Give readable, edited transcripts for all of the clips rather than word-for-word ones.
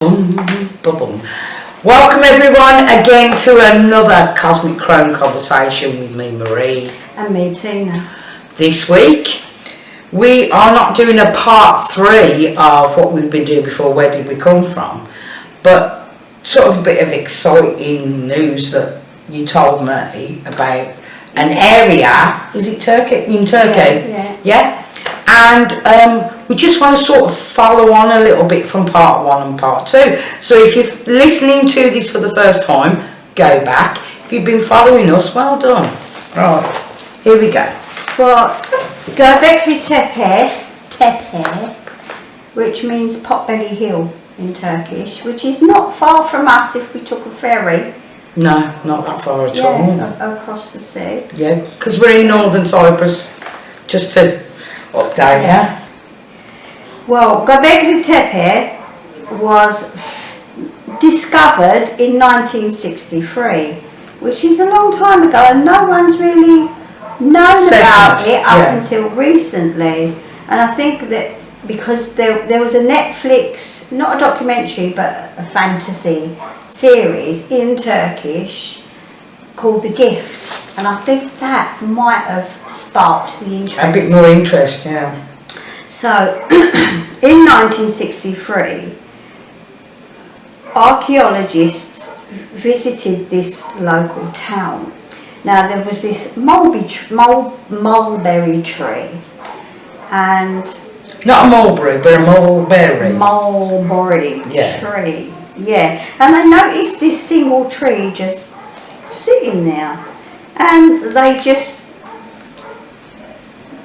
Welcome everyone again to another Cosmic Chrome conversation with me, Marie. And me, Tina. This week we are not doing a part 3 of what we've been doing before, Where Did We Come From, but sort of a bit of exciting news that you told me about an area. Is it Turkey? In Turkey? Yeah? And we just want to sort of follow on a little bit from part 1 and part 2. So if you're listening to this for the first time, go back. If you've been following us, well done. Right, here we go. Well, Gobekli Tepe, which means Potbelly Hill in Turkish, which is not far from us if we took a ferry. No, not that far at all. Across the sea. Yeah, because we're in northern Cyprus, just to update you. Well, Gobekli Tepe was discovered in 1963, which is a long time ago, and no one's really known about it up until recently. And I think that because there was a Netflix, not a documentary, but a fantasy series in Turkish called The Gift, and I think that might have sparked the interest. A bit more interest, yeah. So, in 1963, archaeologists visited this local town. Now, there was this mulberry tree, and... Not a mulberry, but a mulberry. Mulberry tree, yeah. And they noticed this single tree just sitting there, and they just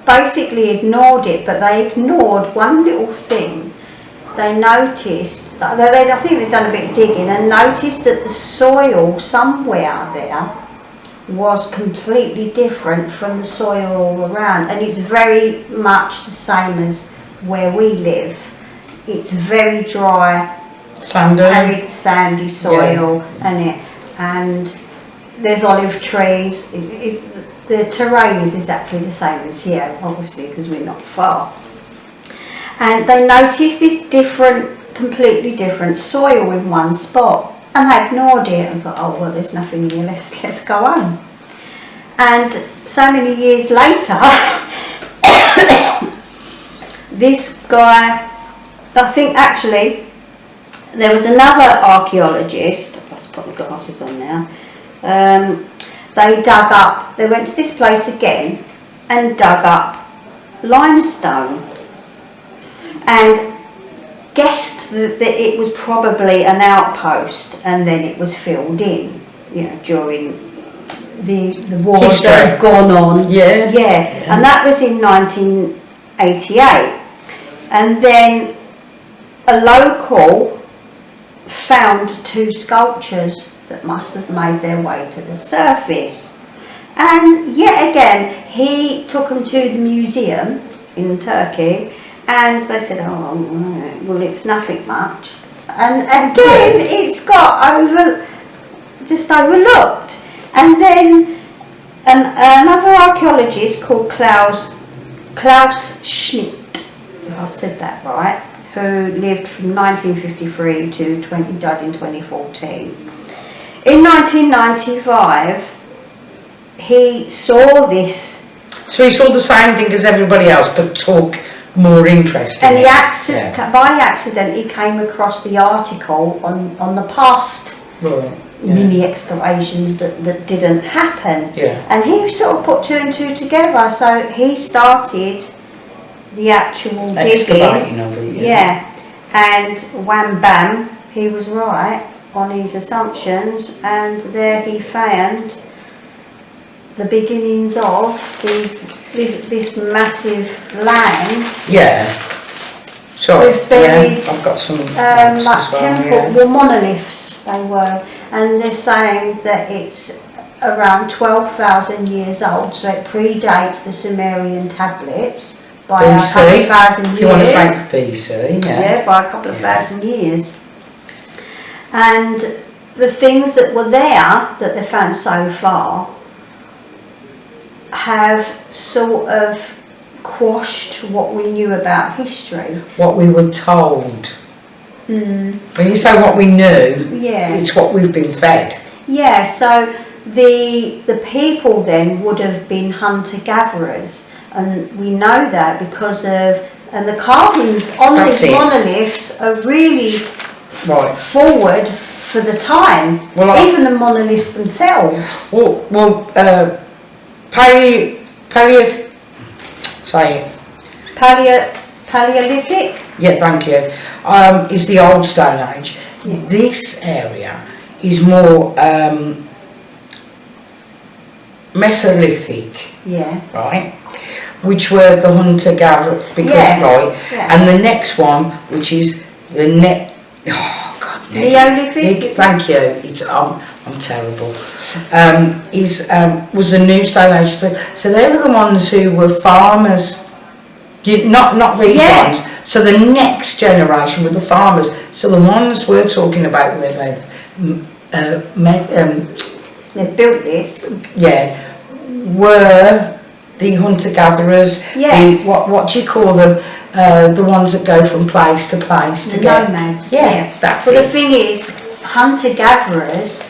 basically ignored it, but they ignored one little thing. They noticed, I think they'd done a bit of digging and noticed that the soil somewhere there was completely different from the soil all around, and it's very much the same as where we live. It's very dry, arid, sandy soil, and there's olive trees. The terrain is exactly the same as here, obviously, because we're not far. And they noticed this completely different soil in one spot, and they ignored it and thought, oh well, there's nothing here, let's go on. And so many years later, this guy, I think actually, there was another archaeologist, I've got to put my glasses on now, they went to this place again and dug up limestone and guessed that it was probably an outpost, and then it was filled in, during the wars that had gone on. Yeah. And that was in 1988. And then a local found 2 sculptures that must have made their way to the surface. And yet again, he took them to the museum in Turkey, and they said, oh, well, it's nothing much. And again, it's got just overlooked. And then another archaeologist called Klaus Schmidt, if I said that right, who lived from 1953 to died in 2014. In 1995, he saw this. So he saw the same thing as everybody else, but took more interest in it. And by accident, he came across the article on the past mini excavations that didn't happen. Yeah. And he sort of put 2 and 2 together, so he started the actual excavating of it. Yeah. And wham bam, he was right on his assumptions, and there he found the beginnings of this massive land. Yeah. Sure. With buried, I've got some like temple, monoliths they were, and they're saying that it's around 12,000 years old, so it predates the Sumerian tablets by BC, a couple of thousand years. If you want to say BC, yeah, by a couple of thousand years. And the things that were there that they found so far have sort of quashed what we knew about history. What we were told. When you say what we knew, Yeah. it's what we've been fed. Yeah, so the people then would have been hunter-gatherers, and we know that because of, and the carvings on That's these it. monoliths are really Right. forward for the time, Well, even the monoliths themselves. Say it. Paleolithic? Yeah, thank you. Is the old Stone Age. Yeah. This area is more Mesolithic, Yeah. right? Which were the hunter-gatherer, because Yeah. and the next one, which is the Neolithic? Thank you. It's I'm terrible. Was the new Stone Age. So they were the ones who were farmers. Not these ones. So the next generation were the farmers. So the ones we're talking about where They built this. were the hunter-gatherers. Yeah. What do you call them? The ones that go from place to place to The get. nomads. Yeah, that's But it. the thing is, hunter-gatherers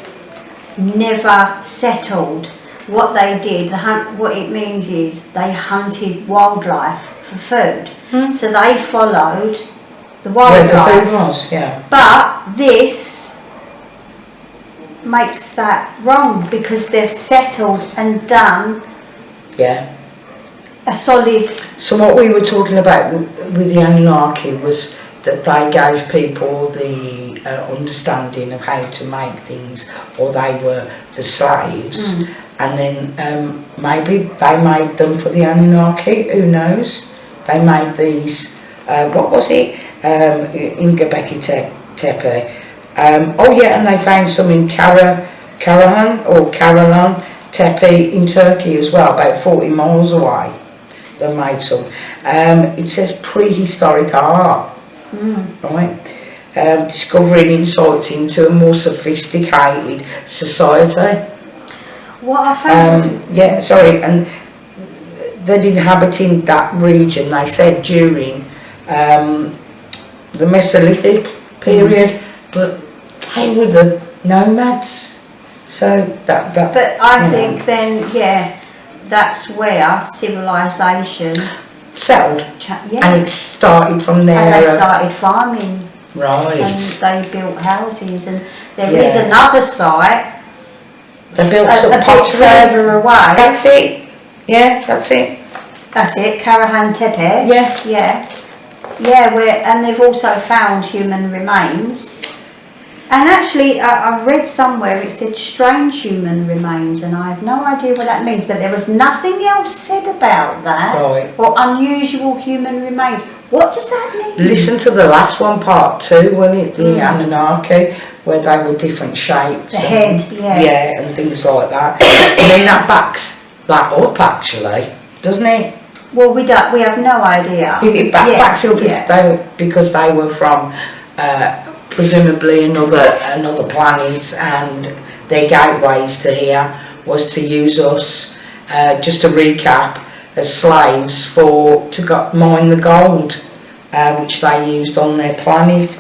never settled. What they did, what it means is they hunted wildlife for food. So they followed the Where wildlife. the food was, yeah. But this makes that wrong because they've settled and done Yeah. a solid. So what we were talking about with the Anunnaki was that they gave people the understanding of how to make things, or they were the slaves, and then maybe they made them for the Anunnaki, who knows? They made these, what was it, in Gobekli Tepe. And they found some in Karahan Tepe in Turkey as well, about 40 miles away. They made some. It says prehistoric art, right? Discovering insights into a more sophisticated society. What I found And they're inhabiting that region, they said, during the Mesolithic period, but they were the nomads. So that But I think then, that's where civilization settled, and it started from there. And they started farming. Right. And they built houses, and there is another site. They built a bit further away. That's it. Yeah, that's it. That's it, Karahan Tepe. Yeah. And they've also found human remains. And actually, I read somewhere it said strange human remains, and I have no idea what that means, but there was nothing else said about that. Right. Or unusual human remains. What does that mean? Listen to the last one, part 2, wasn't it? The Anunnaki, where they were different shapes. The head, Yeah, and things like that. I mean, that backs that up, actually, doesn't it? Well, we have no idea. It backs it up because they were from presumably another planet, and their gateways to here was to use us, just to recap, as slaves to mine the gold, which they used on their planet.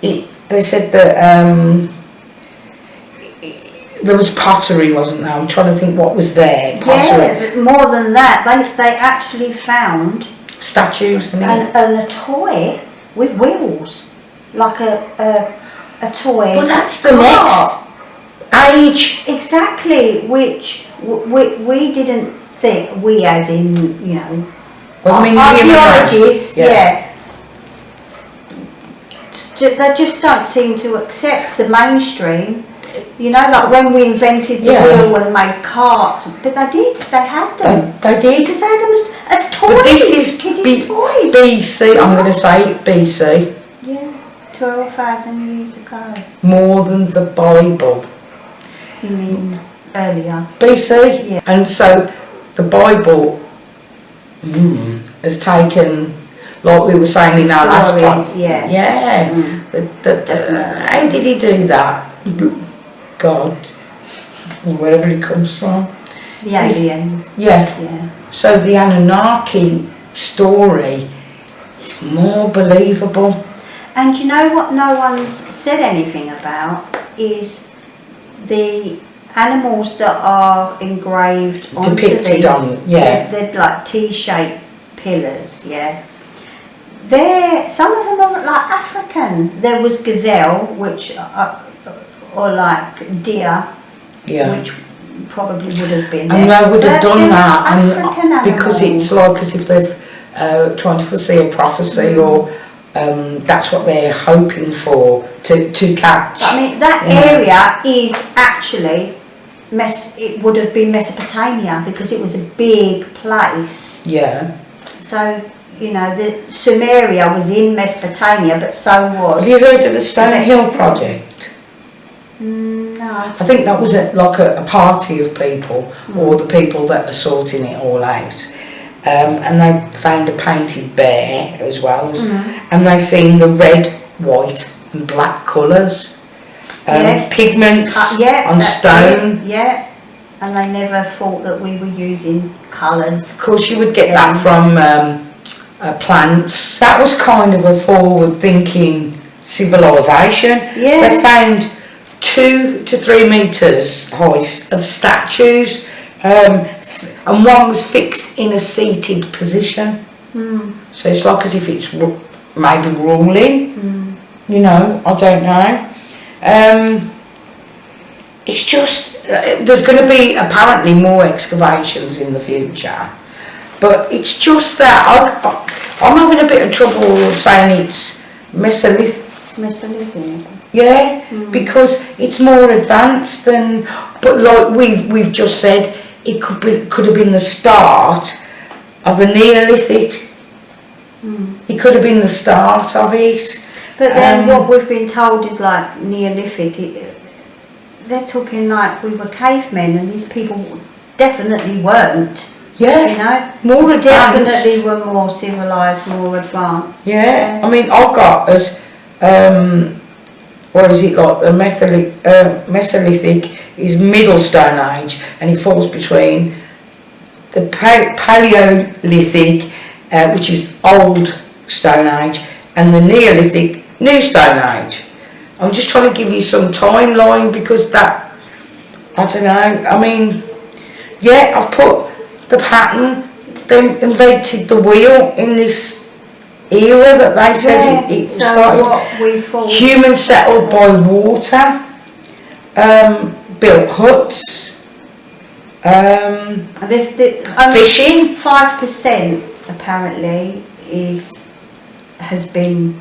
They said that there was pottery, wasn't there? I'm trying to think what was there. Pottery. Yeah, more than that, they actually found Statues and a toy with wheels, like a toy. Well, that's the next age. Exactly, which we didn't think, we as in, archaeologists, they just don't seem to accept the mainstream. Like when we invented the wheel and made carts, but they had them. They did. Because they had them as toys. But this is kiddies' toys. BC, I'm going to say BC. Yeah, 12,000 years ago. More than the Bible. You mean earlier? BC? Yeah. And so the Bible has taken, like we were saying in our last part. Yeah. How did he do that? God, or wherever it comes from. The aliens. Yeah. Yeah. So the Anunnaki story is more believable. And you know what no one's said anything about is the animals that are engraved onto Depicted these. on, yeah. They're like T-shaped pillars, yeah. Some of them are like African. There was gazelle, which or like deer, Yeah. which probably would have been And there. they would have But done there that, was African because it's animals. like as if they've trying to foresee a prophecy, or that's what they're hoping for to catch. I mean, that area is actually it would have been Mesopotamia because it was a big place. Yeah. So, you know, the Sumeria was in Mesopotamia, but so was. Have you heard of the Stone Hill project? No. I think that was like a party of people, or the people that are sorting it all out. And they found a painted bear as well, and they seen the red, white and black colours. Yes. Pigments on stone. It. Yeah, and they never thought that we were using colours. Of course, you would get that from plants. That was kind of a forward-thinking civilization. Yeah. They found 2 to 3 metres high of statues, and one was fixed in a seated position. So it's like as if it's maybe rolling. You know, I don't know. It's just there's going to be apparently more excavations in the future, but it's just that I'm having a bit of trouble saying it's Mesolithic. Mesolithic. Yeah, because it's more advanced than. But like we've just said, it could have been the start of the Neolithic. It could have been the start of it. But then what we've been told is like Neolithic. They're talking like we were cavemen, and these people definitely weren't. Yeah, you know, more advanced. Definitely were more civilised, more advanced. Yeah, I mean, I've got as what is it like? The Mesolithic is Middle Stone Age, and it falls between the Paleolithic, which is Old Stone Age, and the Neolithic, New Stone Age. I'm just trying to give you some timeline because that, I don't know, I mean, yeah, I've put the pattern, they invented the wheel in this era that they said it so started. What we thought, Humans settled by water, built huts, fishing. 5% apparently has been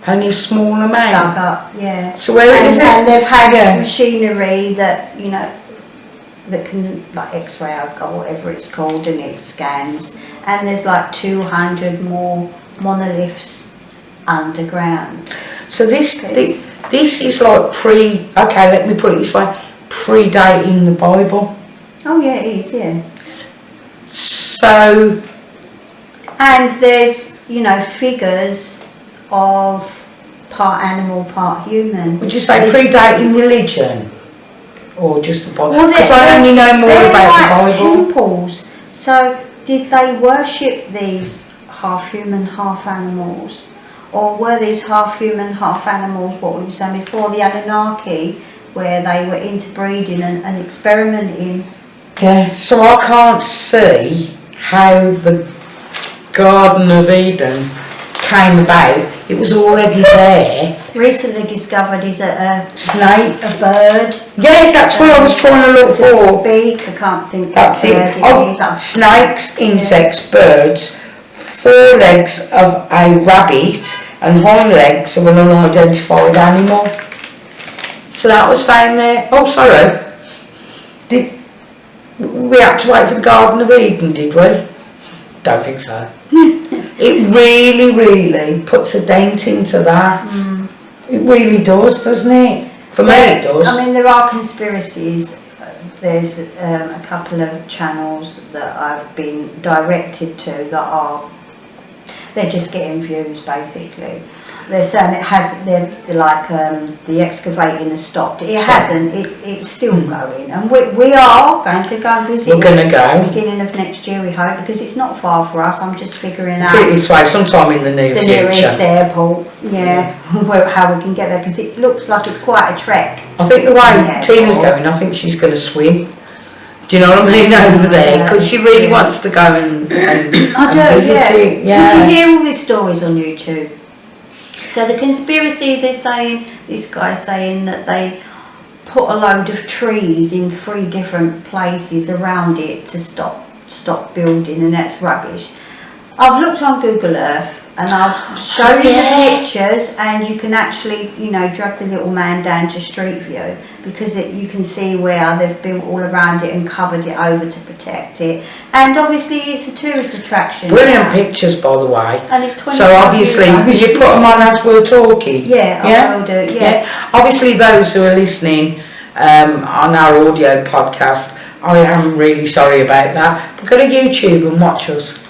Only a small amount. dug up, yeah. So where is it? And they've had machinery that, you know, that can like X-ray or whatever it's called, and it scans. And there's like 200 more monoliths underground. So this is like okay, let me put it this way, predating the Bible. Oh yeah, it is, yeah. So, and there's, you know, figures of part animal, part human. would you say predating religion, or just the Bible? Well, because I only know more about like the Bible. temples. So did they worship these half human, half animals, or were these half human, half animals what we were saying before, the Anunnaki, where they were interbreeding and experimenting? Yeah. So I can't see how the Garden of Eden came about. It was already there. Recently discovered is a Snake. a bird. Yeah, that's what I was trying to look for. Beak, I can't think. That's what it. bird is. Snakes, insects, birds, 4 legs of a rabbit and hind legs of an unidentified animal. So that was found there. Oh, sorry. We had to wait for the Garden of Eden, did we? Don't think so. It really, really puts a dent into that. It really does, doesn't it? For me it does. I mean, there are conspiracies. There's a couple of channels that I've been directed to that they're just getting views basically. they're saying it has, they're like the excavating has stopped. It hasn't, it's still going, and we are going to go and visit. We're going to go. Beginning of next year, we hope, because it's not far for us. I'm just figuring out. Put it this way, sometime in the near future. The nearest airport, how we can get there, because it looks like it's quite a trek. I think the way Tina's going, I think she's going to swim. Do you know what I mean, over there? Because she really wants to go and visit it. Yeah. You hear all these stories on YouTube. So the conspiracy, they're saying, this guy's saying that they put a load of trees in 3 different places around it to stop building, and that's rubbish. I've looked on Google Earth and I'll show you the pictures, and you can actually, drag the little man down to Street View, because you can see where they've built all around it and covered it over to protect it. And obviously it's a tourist attraction. Brilliant pictures, by the way. And it's 20. So obviously, you put them on as we're talking. Yeah, I will do. Yeah. Obviously, those who are listening on our audio podcast, I am really sorry about that. But go to YouTube and watch us.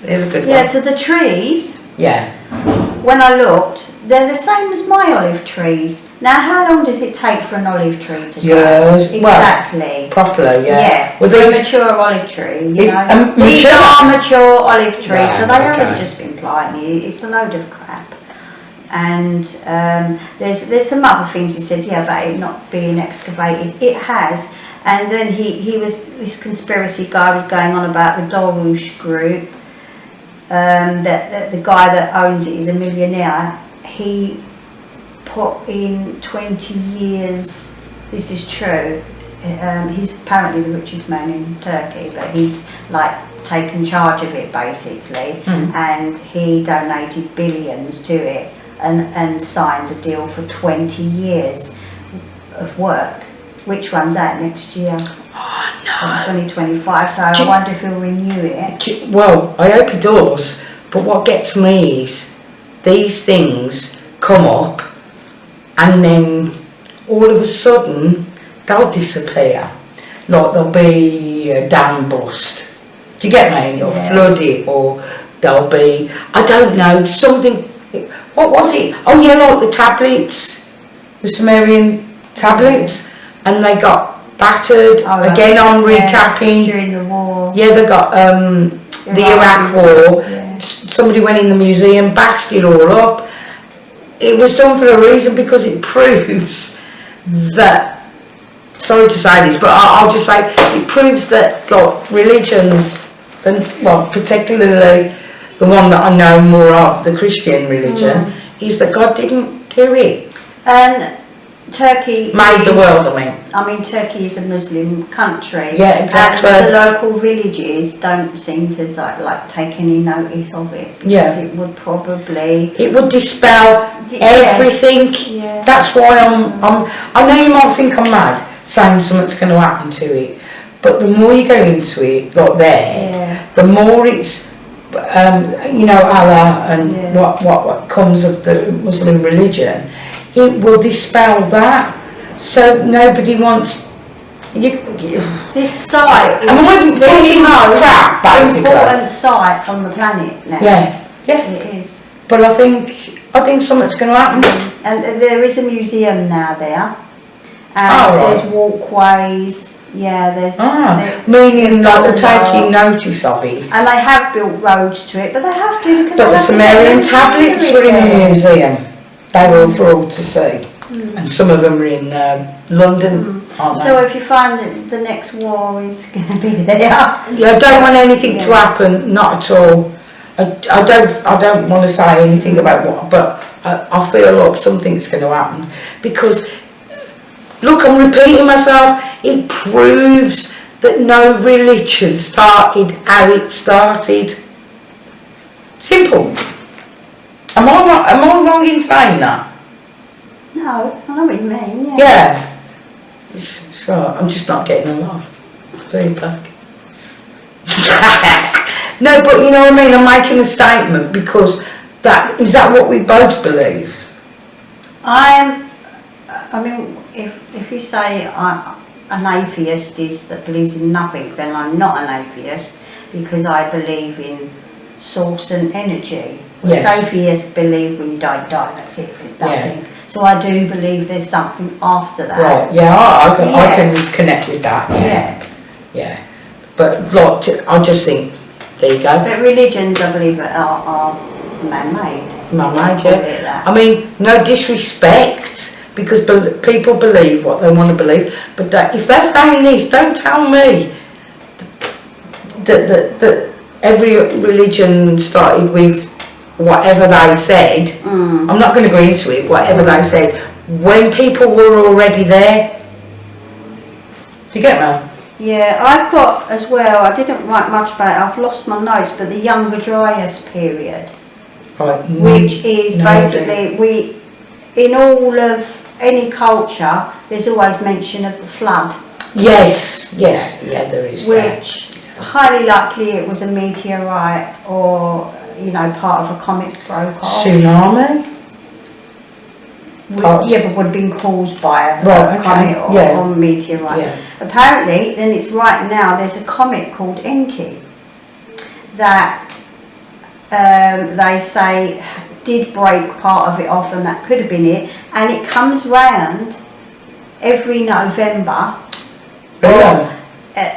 There's a good one. Yeah. So the trees. Yeah. When I looked, they're the same as my olive trees. Now, how long does it take for an olive tree to grow? Yes. Exactly. Well, properly, yeah. Yeah. Well, a mature olive tree, These are mature olive trees, right, so they haven't just been planted. It's a load of crap. And there's some other things he said, about it not being excavated. It has. And then this conspiracy guy was going on about the Darush group. That the guy that owns it is a millionaire. He put in 20 years, this is true, he's apparently the richest man in Turkey, but he's like taken charge of it basically, and he donated billions to it and signed a deal for 20 years of work, which runs out next year. Oh no. 2025, so I wonder if he'll renew it. Well, I hope he does, but what gets me is these things come up and then all of a sudden they'll disappear. Like there'll be a dam bust. Do you get me? Or flood it, or there'll be, I don't know, something. What was it? Oh yeah, like the tablets, the Sumerian tablets, and they got battered again on recapping during the war. Yeah, they got the Iraq war. Yeah. Somebody went in the museum, bashed it all up. It was done for a reason, because it proves that. Sorry to say this, but I'll just say it proves that religions, and particularly the one that I know more of, the Christian religion, is that God didn't do it. Turkey made the world, I mean, Turkey is a Muslim country. Yeah, exactly. And the local villages don't seem to like take any notice of it. Because it would probably... It would dispel everything. Yeah. That's why I know you might think I'm mad saying something's going to happen to it, but the more you go into it, the more it's, Allah and what comes of the Muslim religion, it will dispel that. So nobody wants this site is the most important site on the planet now. Yeah, it is. But I think something's going to happen. And there is a museum now there, and there's walkways. Yeah, there's. Meaning that they're taking notice of it. And they have built roads to it, but they have to because. But the Sumerian tablets were in the museum. They were for all to see. And some of them are in London, aren't they? So if you find that the next war is going to be there, I don't want anything to happen. Not at all. I don't want to say anything about what, but I feel like something's going to happen, because look, I'm repeating myself. It proves that no religion started how it started. Simple. Am I wrong in saying that? No, I know what you mean, yeah. So I'm just not getting a lot of feedback. No, but you know what I mean, I'm making a statement, because is that what we both believe? I mean, if you say an atheist is that believes in nothing, then I'm not an atheist, because I believe in source and energy. Yes. Atheists believe when you don't die, that's it, there's nothing. So I do believe there's something after that. Right, yeah, I can connect with that. Yeah. But like, I just think, there you go. But religions, I believe, are man-made. Man-made, yeah. I mean, no disrespect, because people believe what they want to believe. But if they found this, don't tell me that every religion started with whatever they said. I'm not going to go into it, whatever they said, when people were already there. Do you get me? Yeah, I've got as well, I didn't write much about it, I've lost my notes, but the Younger Dryas period, Right. which is basically, in all of any culture, there's always mention of the flood. Yes, yeah, there is. Which, highly likely it was a meteorite or, part of a comet broke off. Tsunami? But would have been caused by a comet or meteorite. Yeah. Apparently, then it's right now, there's a comet called Enki that they say did break part of it off, and that could have been it. And it comes round every November. Really?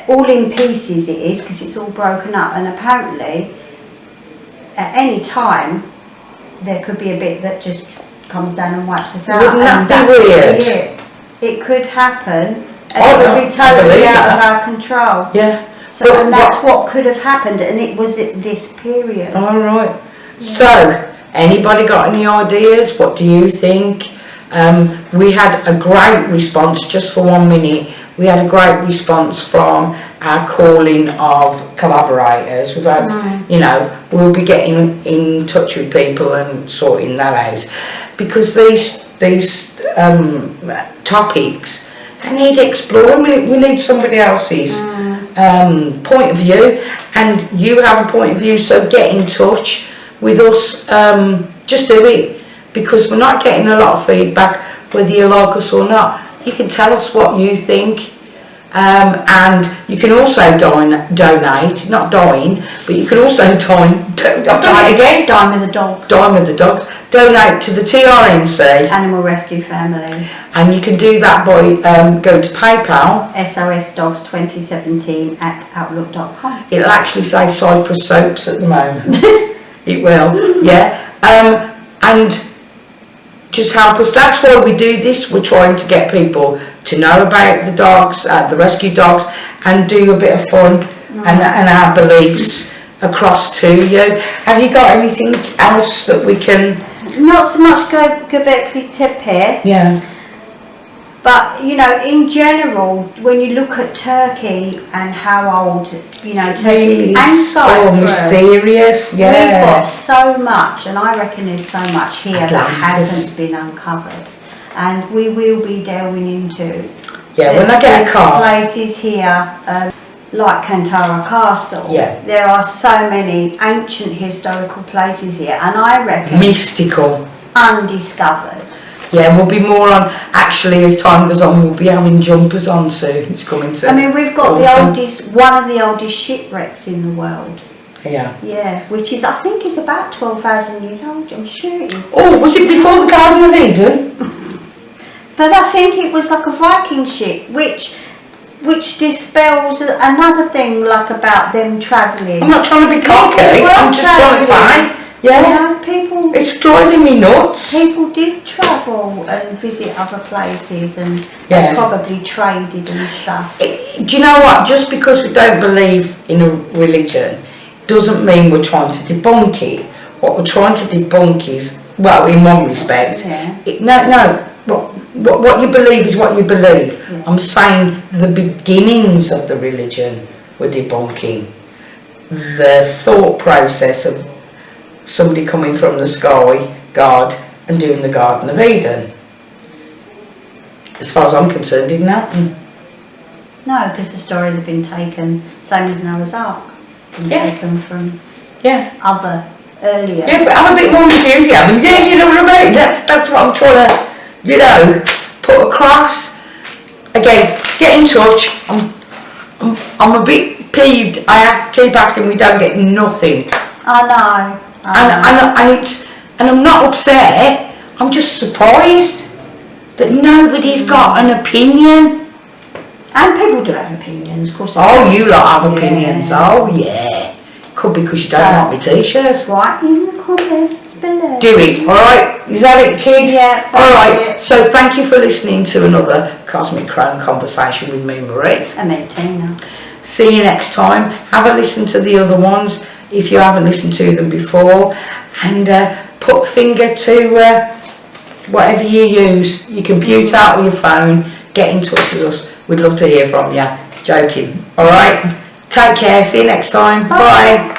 All in pieces it is, because it's all broken up. And apparently, at any time, there could be a bit that just comes down and wipes us out. Wouldn't that be weird? It could happen, and it would be totally out of our control. Yeah. So, and that's what could have happened, and it was at this period. All right. Yeah. So, anybody got any ideas? What do you think? We had a great response, just for 1 minute. We had a great response from our calling of collaborators. We've had, we'll be getting in touch with people and sorting that out, because these topics, they need exploring. We need somebody else's point of view, and you have a point of view. So get in touch with us. Just do it, because we're not getting a lot of feedback, whether you like us or not. You can tell us what you think, and you can also donate, not dine, but you can also dine with the dogs. Dine with the dogs. Donate to the TRNC Animal Rescue Family, and you can do that by going to PayPal. SOSDogs2017@outlook.com. It'll actually say Cyprus Soaps at the moment. It will, yeah. And just help us. That's why we do this. We're trying to get people to know about the dogs, the rescue dogs, and do a bit of fun and our beliefs across to you. Have you got anything else that we can? Not so much Gobekli Tepe. Yeah. But, in general, when you look at Turkey and how old, Turkey is, and Cyprus, mysterious, yeah. We've got so much, and I reckon there's so much here Atlantis. that hasn't been uncovered. And we will be delving into when I get a car. Places here, like Kantara Castle. Yeah. There are so many ancient historical places here, and I reckon mystical, undiscovered. Yeah, we'll be more on, actually, as time goes on, we'll be having jumpers on soon. It's coming to. I mean, we've got one of the oldest shipwrecks in the world. Yeah. Yeah, which is, I think, is about 12,000 years old. I'm sure it is. Oh, was it before the Garden of Eden? But I think it was like a Viking ship, which dispels another thing, like about them travelling. I'm not trying to be cocky. I'm just trying to say. Yeah, people. It's driving me nuts. People did travel and visit other places, and they probably traded and stuff. Do you know what? Just because we don't believe in a religion doesn't mean we're trying to debunk it. What we're trying to debunk is, well, in one respect, what you believe is what you believe. Yeah. I'm saying the beginnings of the religion we're debunking. The thought process of somebody coming from the sky, God, and doing the Garden of Eden. As far as I'm concerned, didn't happen. No, because the stories have been taken, same as Noah's Ark, taken from other earlier. Yeah, but have a bit more enthusiasm. Yeah, you know what I mean? That's what I'm trying to, put across. Again, get in touch. I'm a bit peeved. I have to keep asking, we don't get nothing I know. And I'm not upset. I'm just surprised that nobody's got an opinion. And people do have opinions, of course. Oh, you lot have opinions. Oh, yeah. Could be because you don't like my t-shirts. Write in the comments below. Do it, alright? Is that it, kid? Yeah. Alright, so thank you for listening to another Cosmic Crone conversation with me, Marie. And me, Tina. See you next time. Have a listen to the other ones if you haven't listened to them before. And put finger to whatever you use, your computer or your phone. Get in touch with us. We'd love to hear from you. Joking. Alright? Take care. See you next time. Bye.